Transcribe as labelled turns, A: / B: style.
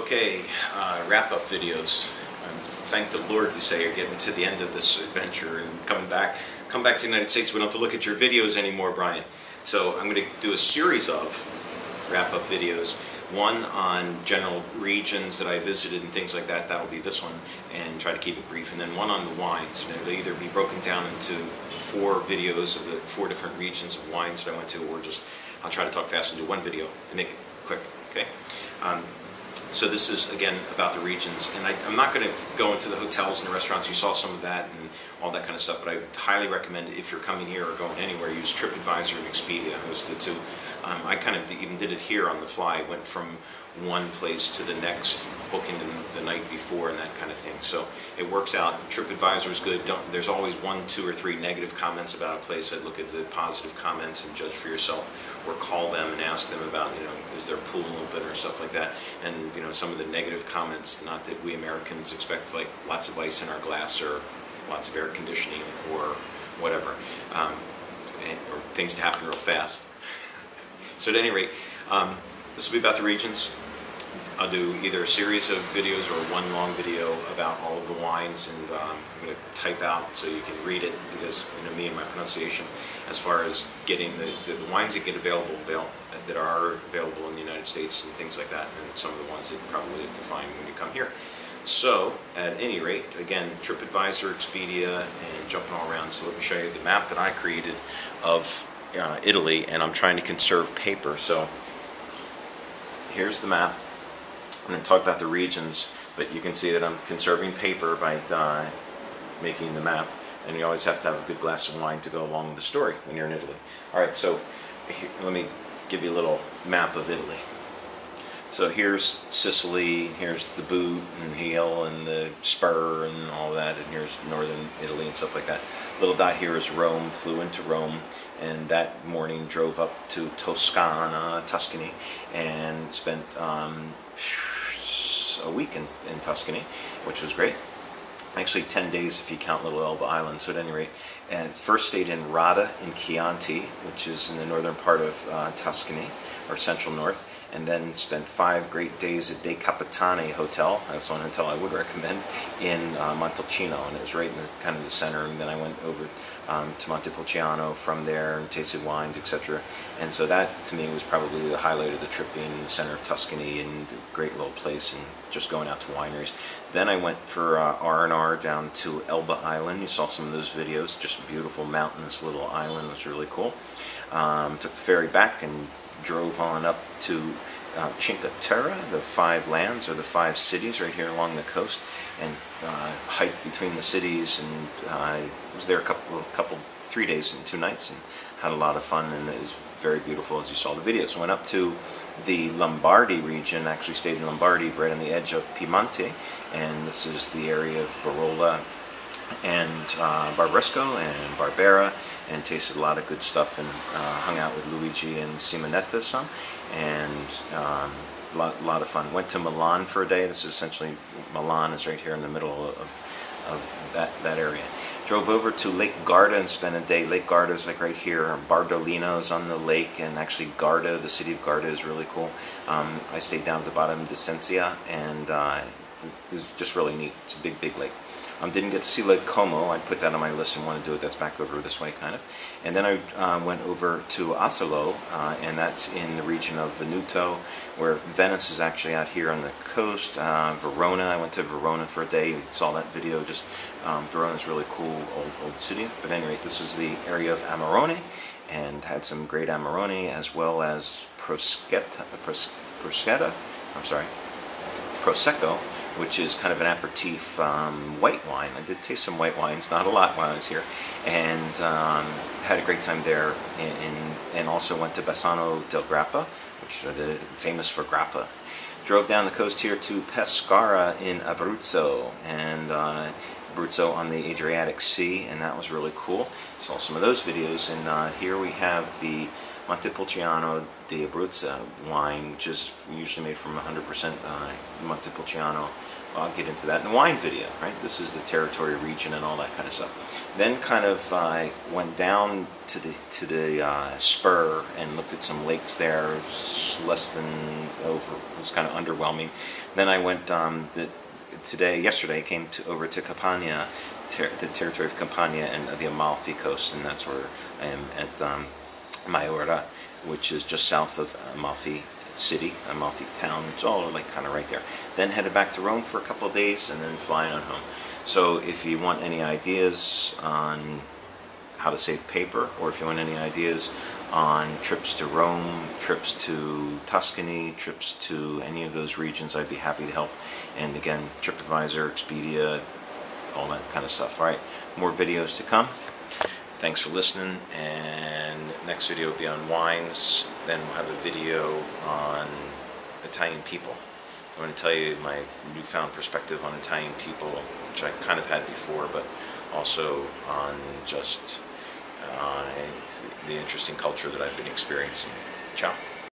A: Okay, wrap-up videos. Thank the Lord, you say, you're getting to the end of this adventure and come back to the United States. We don't have to look at your videos anymore, Brian. So I'm going to do a series of wrap-up videos. One on general regions that I visited and things like that. That'll be this one, and try to keep it brief. And then one on the wines. And it'll either be broken down into 4 videos of the 4 different regions of wines that I went to, or just I'll try to talk fast and do one video and make it quick. Okay. So this is, again, about the regions, and I'm not going to go into the hotels and the restaurants. You saw some of that and all that kind of stuff, but I highly recommend, if you're coming here or going anywhere, use TripAdvisor and Expedia. Those are the two. I kind of even did it here on the fly. Went from one place to the next, booking the night before and that kind of thing. So it works out. TripAdvisor is good. There's always 1, 2, or 3 negative comments about a place. I'd look at the positive comments and judge for yourself, or call them and ask them about, is their pool open or stuff like that. And some of the negative comments, not that we Americans expect like lots of ice in our glass or lots of air conditioning or whatever, or things to happen real fast. So at any rate, this will be about the regions. I'll do either a series of videos or one long video about all of the wines, and I'm going to type out so you can read it, because me and my pronunciation, as far as getting the wines that get available that are available in the United States and things like that, and some of the ones that you probably have to find when you come here. So at any rate, again, TripAdvisor, Expedia, and jumping all around. So let me show you the map that I created of Italy, and I'm trying to conserve paper. So here's the map. I'm going to talk about the regions, but you can see that I'm conserving paper by making the map, and you always have to have a good glass of wine to go along with the story when you're in Italy. Alright, so here, let me give you a little map of Italy. So here's Sicily, here's the boot and heel and the spur and all that, and here's northern Italy and stuff like that. Little dot here is Rome. Flew into Rome, and that morning drove up to Tuscany, and spent a week in Tuscany, which was great. Actually 10 days if you count Little Elba Island. So at any rate, and first stayed in Radda in Chianti, which is in the northern part of Tuscany, or central north, and then spent 5 great days at De Capitani Hotel. That's one hotel I would recommend, in Montalcino, and it was right in kind of the center. And then I went over to Montepulciano from there and tasted wines, etc. And so that, to me, was probably the highlight of the trip, being in the center of Tuscany, and a great little place, and just going out to wineries. Then I went for R&R down to Elba Island. You saw some of those videos. Just a beautiful mountainous little island. It was really cool. Took the ferry back and drove on up to Cinque Terre, the 5 lands, or the 5 cities right here along the coast, and hiked between the cities, and I was there 3 days and 2 nights, and had a lot of fun, and it was very beautiful, as you saw the videos. Went up to the Lombardy region, actually stayed in Lombardy, right on the edge of Piemonte, and this is the area of Barola and Barbaresco and Barbera, and tasted a lot of good stuff, and hung out with Luigi and Simonetta some, and a lot of fun. Went to Milan for a day. This is essentially, Milan is right here in the middle of that area. Drove over to Lake Garda and spent a day. Lake Garda is like right here. Bardolino is on the lake, and actually Garda, the city of Garda, is really cool. I stayed down at the bottom of Descentia, and it was just really neat. It's a big, big lake. Didn't get to see Lake Como. I put that on my list and want to do it. That's back over this way, kind of. And then I went over to Asolo, and that's in the region of Veneto, where Venice is actually out here on the coast. Verona, I went to Verona for a day. You saw that video. Just Verona's really cool old city. But at any rate, this was the area of Amarone, and had some great Amarone, as well as Prosecco, which is kind of an aperitif white wine. I did taste some white wines, not a lot while I was here, and had a great time there, and also went to Bassano del Grappa, which are famous for grappa. Drove down the coast here to Pescara in Abruzzo, and Abruzzo on the Adriatic Sea, and that was really cool. Saw some of those videos, and here we have the Montepulciano di Abruzzo wine, which is usually made from 100% Montepulciano. I'll get into that in the wine video, right? This is the territory, region, and all that kind of stuff. Then kind of went down to the spur and looked at some lakes there. It was less than over. It was kind of underwhelming. Then I went yesterday, came over to Campania, the territory of Campania and the Amalfi Coast, and that's where I am at Maiora, which is just south of Amalfi City, Amalfi Town. It's all like kind of right there. Then headed back to Rome for a couple of days and then flying on home. So if you want any ideas on how to save paper, or if you want any ideas on trips to Rome, trips to Tuscany, trips to any of those regions, I'd be happy to help. And again, TripAdvisor, Expedia, all that kind of stuff. All right, more videos to come. Thanks for listening, and next video will be on wines. Then we'll have a video on Italian people. I'm going to tell you my newfound perspective on Italian people, which I kind of had before, but also on just the interesting culture that I've been experiencing. Ciao.